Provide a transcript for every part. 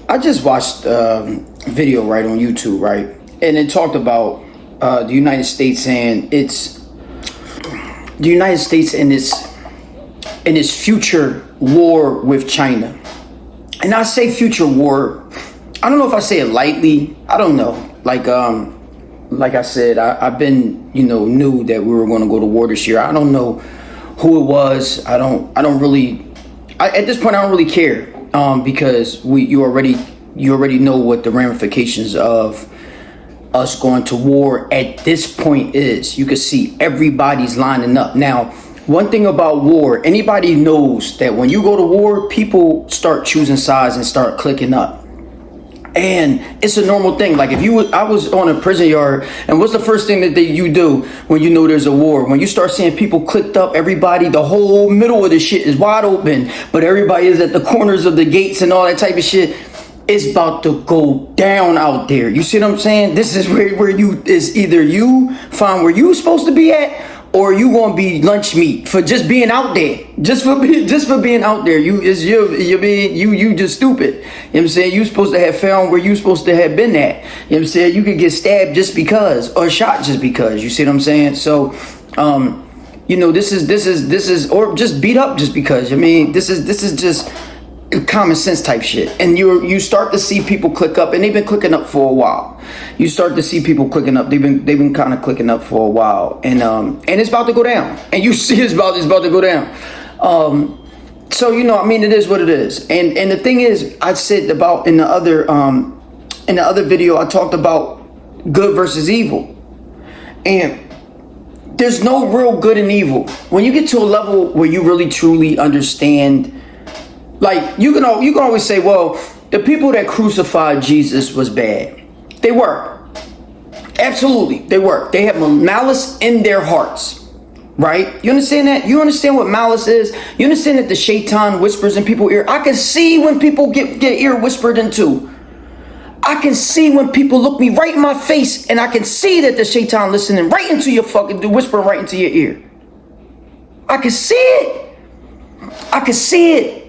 I just watched a video right on YouTube, right, and it talked about the United States and its future war with China. And I say future war. I don't know if I say it lightly. I don't know. Like I said, I've been knew that we were going to go to war this year. I don't know who it was. I don't really. At this point, I don't really care. Because you already know what the ramifications of us going to war at this point is. You can see everybody's lining up. Now, one thing about war, anybody knows that when you go to war, people start choosing sides and start clicking up. And it's a normal thing. Like I was on a prison yard, and what's the first thing that you do when you know there's a war? When you start seeing people clicked up, everybody, the whole middle of the shit is wide open, but everybody is at the corners of the gates and all that type of shit. It's about to go down out there. You see what I'm saying? This is where it's either you find where you supposed to be at, or you gonna be lunch meat for just being out there, just for being out there. You just stupid. You know what I'm saying? You supposed to have found where you supposed to have been at. You know what I'm saying? You could get stabbed just because, or shot just because. You see what I'm saying? So, this is, or just beat up just because. I mean, this is just common sense type shit. And you start to see people click up, and they've been clicking up for a while. You start to see people clicking up. They've been kind of clicking up for a while, and it's about to go down. And you see it's about to go down. So it is what it is. And the thing is, I said about in the other video, I talked about good versus evil, and there's no real good and evil. When you get to a level where you really truly understand. Like, you can always say, well, the people that crucified Jesus was bad. They were. Absolutely, they were. They have malice in their hearts, right? You understand that? You understand what malice is? You understand that the shaitan whispers in people's ear? I can see when people get ear whispered into. I can see when people look me right in my face, and I can see that the shaitan listening right into your whispering right into your ear. I can see it. I can see it.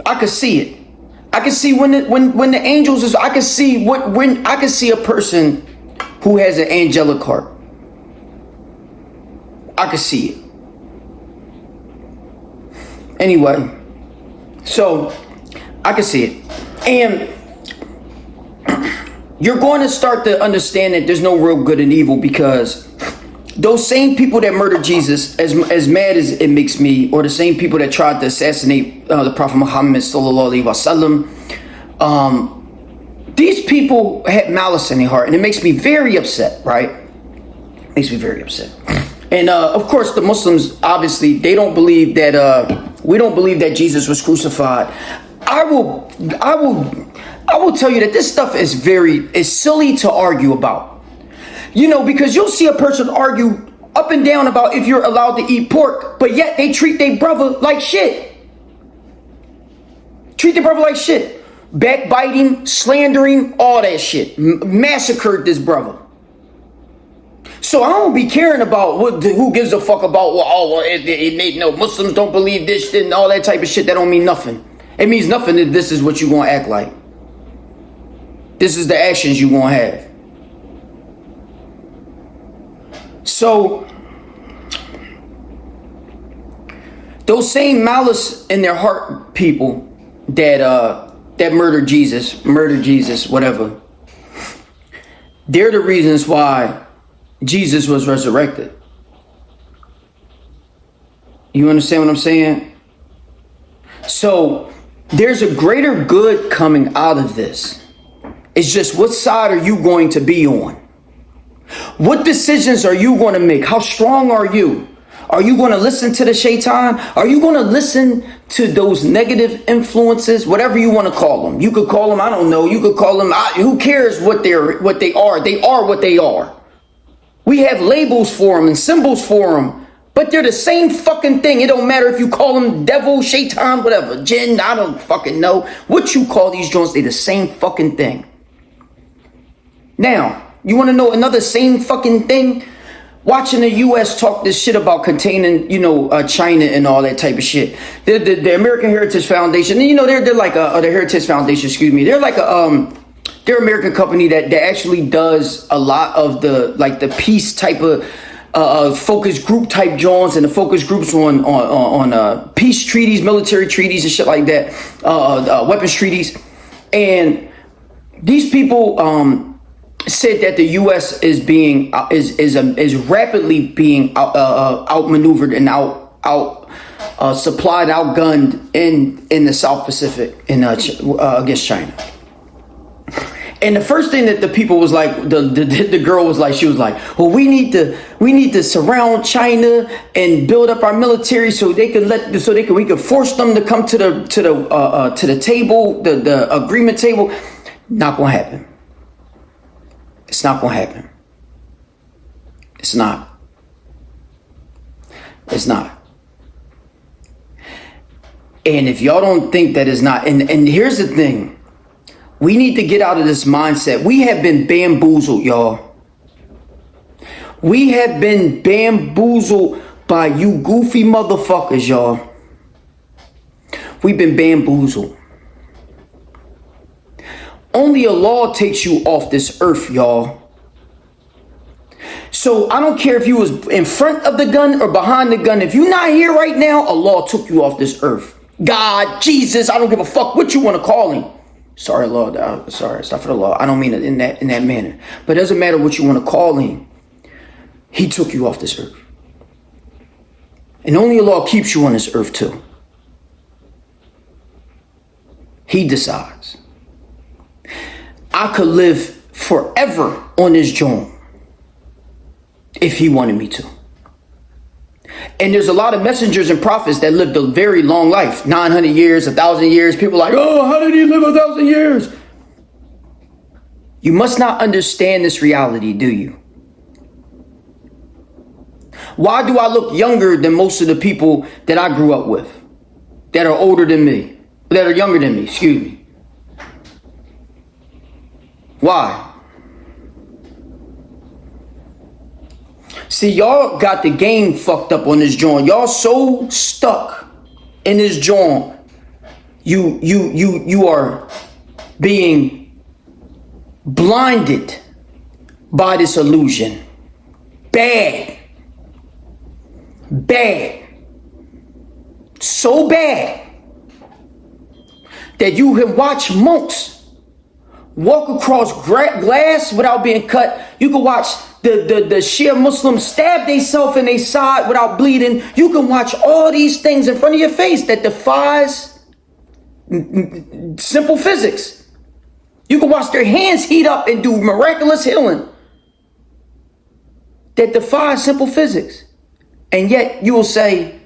I could see it. I could see when the angels is. I could see when I could see a person who has an angelic heart. I could see it. Anyway, so I could see it, and you're going to start to understand that there's no real good and evil, because those same people that murdered Jesus, as mad as it makes me, or the same people that tried to assassinate the Prophet Muhammad sallallahu alaihi wasallam, these people had malice in their heart, and it makes me very upset, right? Makes me very upset. And of course, the Muslims, obviously, they don't believe that we don't believe that Jesus was crucified. I will tell you that this stuff is silly to argue about. Because you'll see a person argue up and down about if you're allowed to eat pork, but yet they treat their brother like shit. Treat their brother like shit. Backbiting, slandering, all that shit. Massacred this brother. So I don't be caring about who gives a fuck about, Muslims don't believe this and all that type of shit. That don't mean nothing. It means nothing that this is what you gonna act like. This is the actions you gonna have. So, those same malice in their heart people that murdered Jesus, whatever, they're the reasons why Jesus was resurrected. You understand what I'm saying? So, there's a greater good coming out of this. It's just, what side are you going to be on? What decisions are you going to make? How strong are you? Are you going to listen to the shaitan? Are you going to listen to those negative influences? Whatever you want to call them. You could call them, I don't know. You could call them, who cares what they are? They are what they are. We have labels for them and symbols for them, but they're the same fucking thing. It don't matter if you call them devil, shaitan, whatever, jinn, I don't fucking know. What you call these joints, they the same fucking thing. Now, you want to know another same fucking thing? watching the U.S. talk this shit about containing, China and all that type of shit. The American Heritage Foundation, they're like the Heritage Foundation, excuse me. They're like they're an American company that actually does a lot of the peace type of focus group type joints, and the focus groups on peace treaties, military treaties and shit like that, weapons treaties. And these people said that the U.S. is rapidly being outmaneuvered and out supplied, outgunned in the South Pacific against China. And the first thing that the people was like, the girl was like, she was like, well, we need to surround China and build up our military so we can force them to come to the table, the agreement table. Not gonna happen. It's not gonna happen. It's not. It's not. And if y'all don't think that it's not, and here's the thing. We need to get out of this mindset. We have been bamboozled, y'all. We have been bamboozled by you goofy motherfuckers, y'all. We've been bamboozled. Only Allah takes you off this earth, y'all. So I don't care if you was in front of the gun or behind the gun. If you're not here right now, Allah took you off this earth. God, Jesus, I don't give a fuck what you want to call him. Sorry, Lord. Sorry, astaghfirullah. I don't mean it in that manner. But it doesn't matter what you want to call him. He took you off this earth. And only Allah keeps you on this earth too. He decides. I could live forever on this joint if he wanted me to. And there's a lot of messengers and prophets that lived a very long life, 900 years, 1,000 years. People are like, oh, how did he live 1,000 years? You must not understand this reality, do you? Why do I look younger than most of the people that I grew up with, that are older than me, that are younger than me, excuse me? Why? See, y'all got the game fucked up on this joint. Y'all so stuck in this joint. You are being blinded by this illusion. Bad. Bad. So bad that you can watch monks walk across glass without being cut. You can watch the Shia Muslims stab themselves in their side without bleeding. You can watch all these things in front of your face that defies simple physics. You can watch their hands heat up and do miraculous healing that defies simple physics. And yet you will say,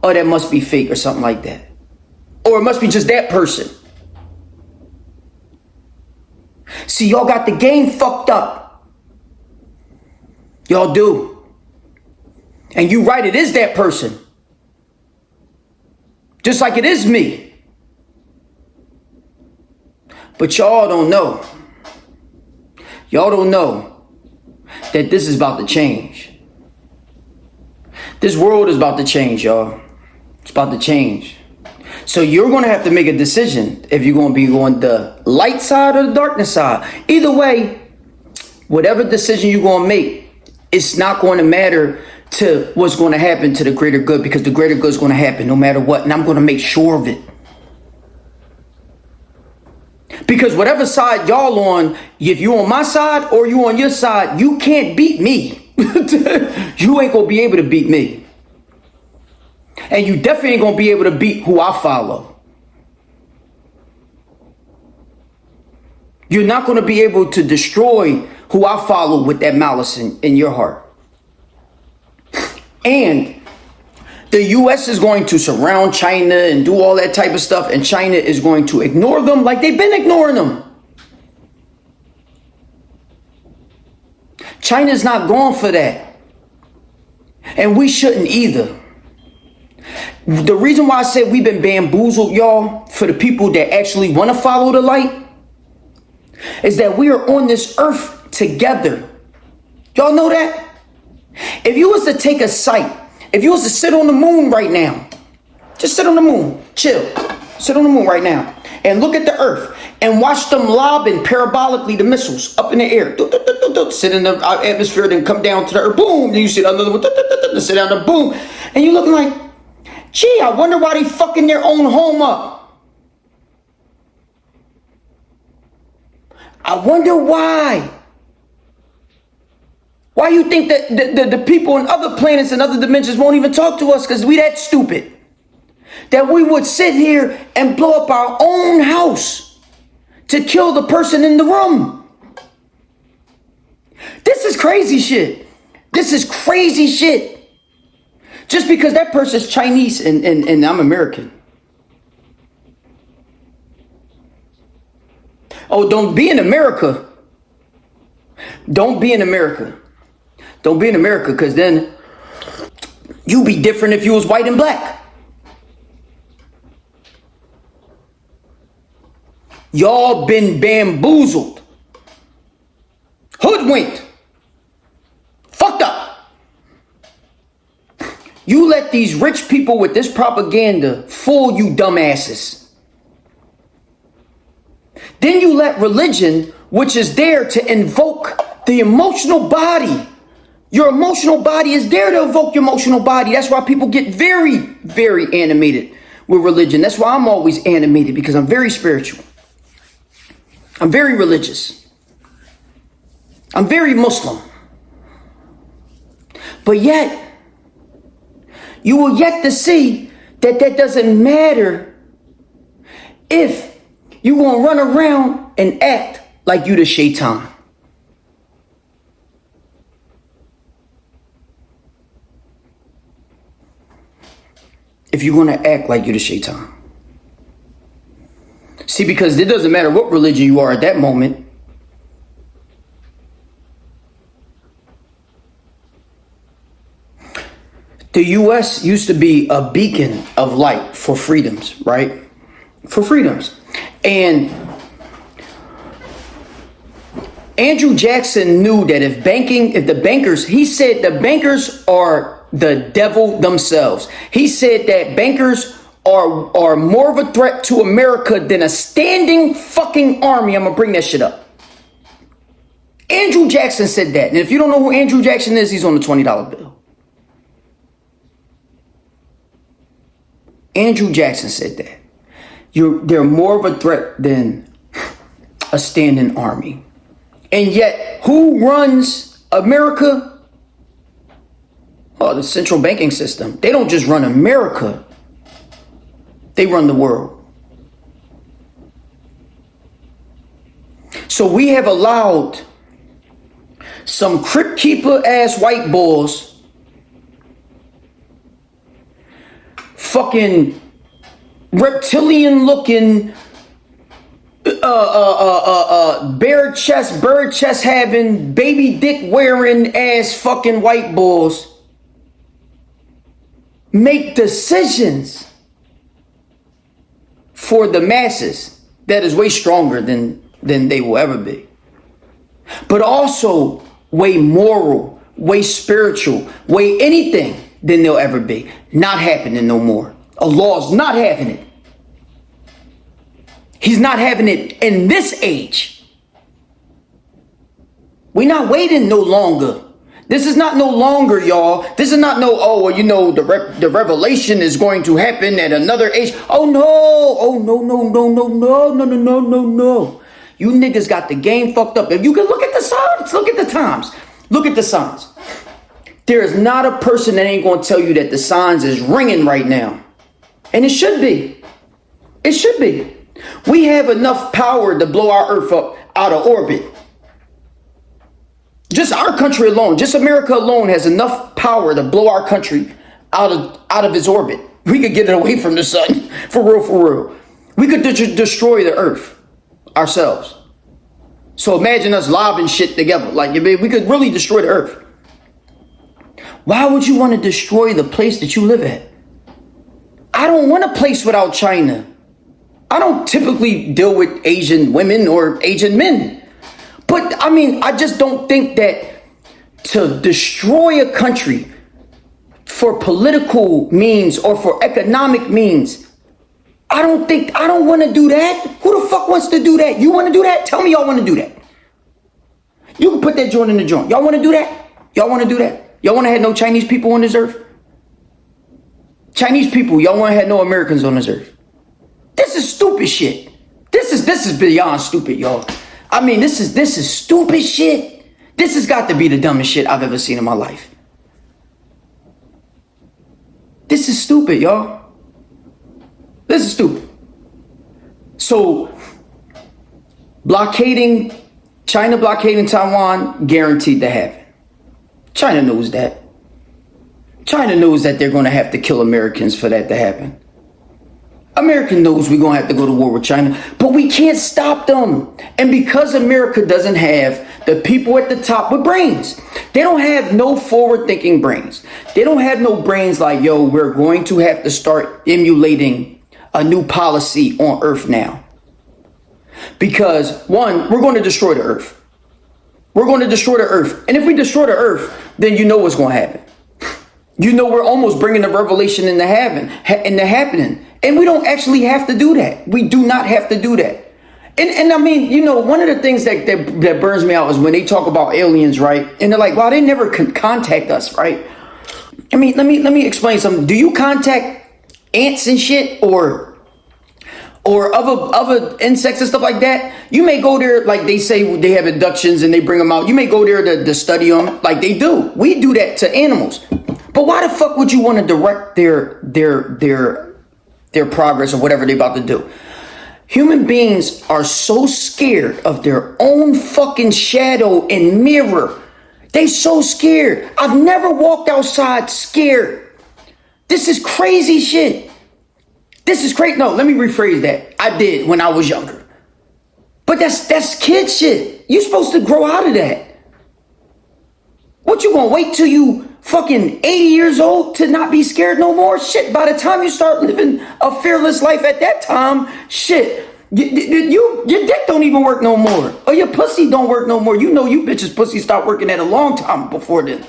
oh, that must be fake or something like that. Or it must be just that person. See, y'all got the game fucked up. Y'all do. And you right, it is that person. Just like it is me. But y'all don't know. Y'all don't know that this is about to change. This world is about to change, y'all. It's about to change. So you're going to have to make a decision if you're going to be on the light side or the darkness side. Either way, whatever decision you're going to make, it's not going to matter to what's going to happen to the greater good, because the greater good is going to happen no matter what. And I'm going to make sure of it. Because whatever side y'all on, if you on my side or you on your side, you can't beat me. You ain't going to be able to beat me. And you definitely ain't going to be able to beat who I follow. You're not going to be able to destroy who I follow with that malice in your heart. And the U.S. is going to surround China and do all that type of stuff. And China is going to ignore them like they've been ignoring them. China's not going for that. And we shouldn't either. The reason why I said we've been bamboozled, y'all, for the people that actually want to follow the light, is that we are on this earth together. Y'all know that? If you was to take a site, if you was to sit on the moon right now, just sit on the moon, chill, sit on the moon right now, and look at the earth and watch them lobbing parabolically the missiles up in the air. Sit in the atmosphere, then come down to the earth, boom, then you sit another one, sit down there, boom, and you looking like, gee, I wonder why they fucking their own home up. I wonder why. Why you think that the people in other planets and other dimensions won't even talk to us because we that stupid? That we would sit here and blow up our own house to kill the person in the room. This is crazy shit. This is crazy shit. Just because that person's Chinese and I'm American. Oh, don't be in America. Don't be in America. Don't be in America, because then you be different if you was white and black. Y'all been bamboozled, hoodwinked, fucked up. You let these rich people with this propaganda fool you dumbasses. Then you let religion, which is there to invoke the emotional body. Your emotional body is there to evoke your emotional body. That's why people get very, very animated with religion. That's why I'm always animated, because I'm very spiritual. I'm very religious. I'm very Muslim. But yet, you will yet to see that that doesn't matter if you gonna run around and act like you the shaitan. If you're gonna act like you the shaitan. See, because it doesn't matter what religion you are at that moment. The US used to be a beacon of light for freedoms, right? For freedoms. And Andrew Jackson knew that if the bankers, he said the bankers are the devil themselves. He said that bankers are more of a threat to America than a standing fucking army. I'm gonna bring that shit up. Andrew Jackson said that. And if you don't know who Andrew Jackson is, he's on the $20 bill. Andrew Jackson said that. They're more of a threat than a standing army. And yet, who runs America? Oh, the central banking system. They don't just run America. They run the world. So we have allowed some crypt keeper ass white bulls, fucking reptilian looking, bare chest, bird chest having, baby dick wearing ass fucking white bulls make decisions for the masses that is way stronger than they will ever be, but also way moral, way spiritual, way anything than they'll ever be. Not happening no more. Allah's not having it. He's not having it in this age. We're not waiting no longer. This is not no longer, y'all. This is not no, oh, well, you know, the revelation is going to happen at another age. Oh, no. Oh, no, no, no, no, no, no, no, no, no, no. You niggas got the game fucked up. If you can look at the signs, look at the times. Look at the signs. There is not a person that ain't going to tell you that the signs is ringing right now. And it should be. It should be. We have enough power to blow our earth up out of orbit. Just our country alone, just America alone has enough power to blow our country out of its orbit. We could get it away from the sun. For real, for real. We could destroy the earth ourselves. So imagine us lobbing shit together. Like, we could really destroy the earth. Why would you want to destroy the place that you live at? I don't want a place without China. I don't typically deal with Asian women or Asian men. But I mean, I just don't think that to destroy a country for political means or for economic means, I don't want to do that. Who the fuck wants to do that? You want to do that? Tell me y'all want to do that. You can put that joint in the joint. Y'all want to do that? Y'all want to do that? Y'all want to have no Chinese people on this earth? Chinese people, y'all want to have no Americans on this earth? This is stupid shit. This is beyond stupid, y'all. I mean, this is stupid shit. This has got to be the dumbest shit I've ever seen in my life. This is stupid, y'all. This is stupid. So, China blockading Taiwan, guaranteed to happen. China knows that. China knows that they're going to have to kill Americans for that to happen. America knows we're going to have to go to war with China, but we can't stop them. And because America doesn't have the people at the top with brains, they don't have no forward-thinking brains. They don't have no brains like, yo, we're going to have to start emulating a new policy on Earth now. Because, one, we're going to destroy the Earth. We're going to destroy the Earth. And if we destroy the Earth, then you know what's going to happen. You know we're almost bringing the revelation into happening. And we don't actually have to do that. We do not have to do that. And I mean, you know, one of the things that burns me out is when they talk about aliens, right? And they're like, wow, they never contact us, right? I mean, let me explain something. Do you contact ants and shit or other insects and stuff like that? You may go there, like they say they have abductions and they bring them out. You may go there to study them like they do. We do that to animals. But why the fuck would you want to direct their progress or whatever they're about to do? Human beings are so scared of their own fucking shadow and mirror. They so scared. I've never walked outside scared. This is crazy shit. This is crazy. No, let me rephrase that. I did when I was younger. But that's kid shit. You're supposed to grow out of that. What, you gonna wait till you fucking 80 years old to not be scared no more? Shit, by the time you start living a fearless life at that time, shit, your dick don't even work no more. Or your pussy don't work no more. You know you bitches' pussy stopped working at a long time before then.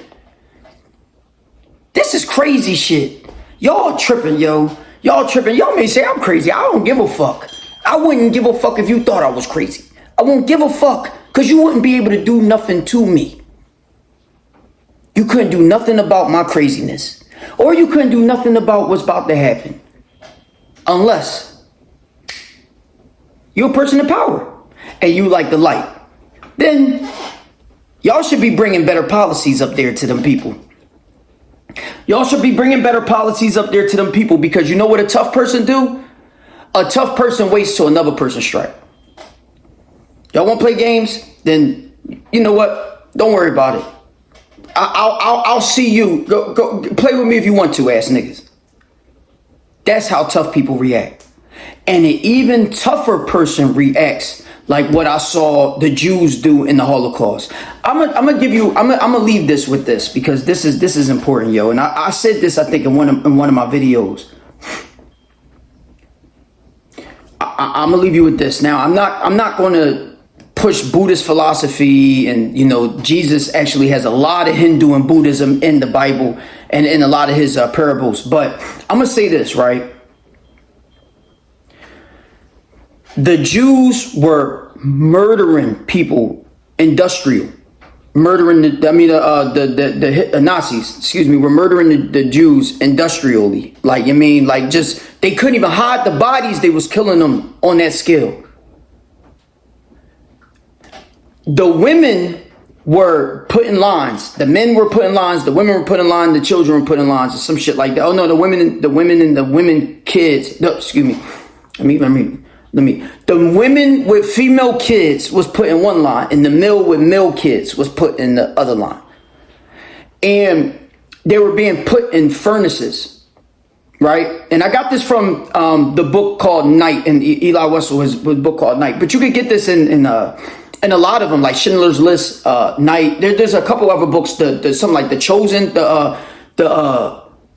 This is crazy shit. Y'all tripping, yo. Y'all tripping. Y'all may say I'm crazy. I don't give a fuck. I wouldn't give a fuck if you thought I was crazy. I won't give a fuck because you wouldn't be able to do nothing to me. You couldn't do nothing about my craziness. Or you couldn't do nothing about what's about to happen. Unless you're a person of power and you like the light. Then y'all should be bringing better policies up there to them people. Y'all should be bringing better policies up there to them people, because you know what a tough person do? A tough person waits till another person strike. Y'all want to play games? Then you know what? Don't worry about it. I'll see you. Go play with me if you want to, ass niggas. That's how tough people react. And an even tougher person reacts like what I saw the Jews do in the Holocaust. I'm gonna leave this with this, because this is important, yo. And I said this, I think, in one of my videos. I'm gonna leave you with this. Now, I'm not gonna push Buddhist philosophy, and you know, Jesus actually has a lot of Hindu and Buddhism in the Bible and in a lot of his parables. But I'm gonna say this, right? The Jews were murdering people, murdering the Nazis, excuse me, were murdering the Jews industrially. Like, I mean, like, just, they couldn't even hide the bodies. They was killing them on that scale. The women were put in lines. The men were put in lines. The women were put in line. The children were put in lines, or some shit like that. Oh no, the women and the women kids. No, excuse me. The women with female kids was put in one line, and the male with male kids was put in the other line. And they were being put in furnaces, right? And I got this from the book called Night, and Eli Wiesel, his book called Night. But you could get this in a lot of them, like Schindler's List, Night. There's a couple other books, something like The Chosen,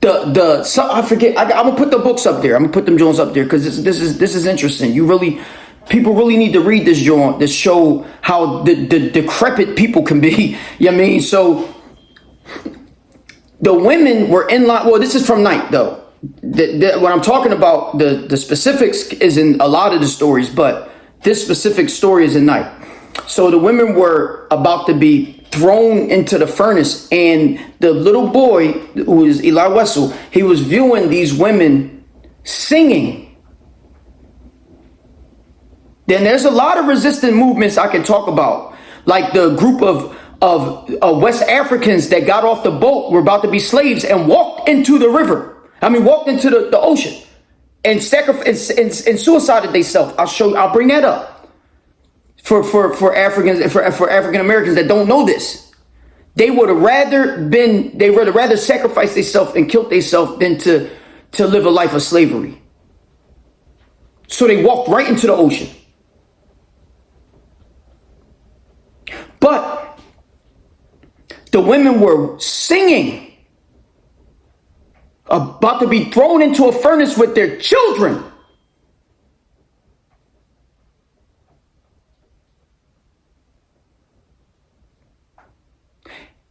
I forget. I'm gonna put the books up there. I'm gonna put them Jones up there, because this is interesting. People really need to read this Jones. This show how the decrepit people can be. You know what I mean? So The women were in line. Well, this is from night though. What I'm talking about, the specifics is in a lot of the stories, but this specific story is in night. So the women were about to be thrown into the furnace, and the little boy, who is Eli Wessel, he was viewing these women singing. Then there's a lot of resistant movements I can talk about, like the group of West Africans that got off the boat, were about to be slaves, and walked into the river. Walked into the ocean and sacrificed and suicided themselves. I'll bring that up for Africans, for African Americans that don't know this. They would have rather sacrifice themselves and killed themselves than to live a life of slavery. So they walked right into the ocean. But the women were singing, about to be thrown into a furnace with their children.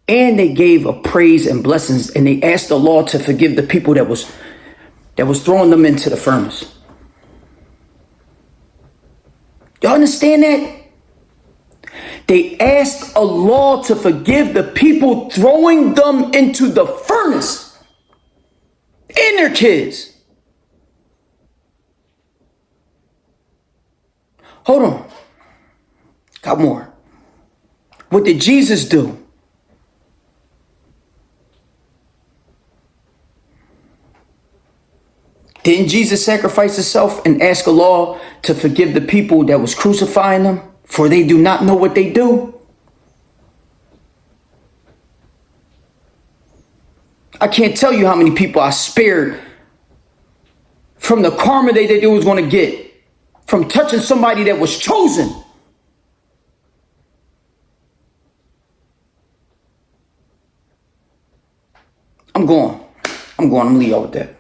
And they gave a praise and blessings, and they asked the Lord to forgive the people that was throwing them into the furnace. Y'all understand that? They asked Allah to forgive the people throwing them into the furnace and their kids. Hold on. Got more. What did Jesus do? Didn't Jesus sacrifice himself and ask Allah to forgive the people that was crucifying them, for they do not know what they do? I can't tell you how many people I spared from the karma they was going to get from touching somebody that was chosen. I'm going to leave y'all with that.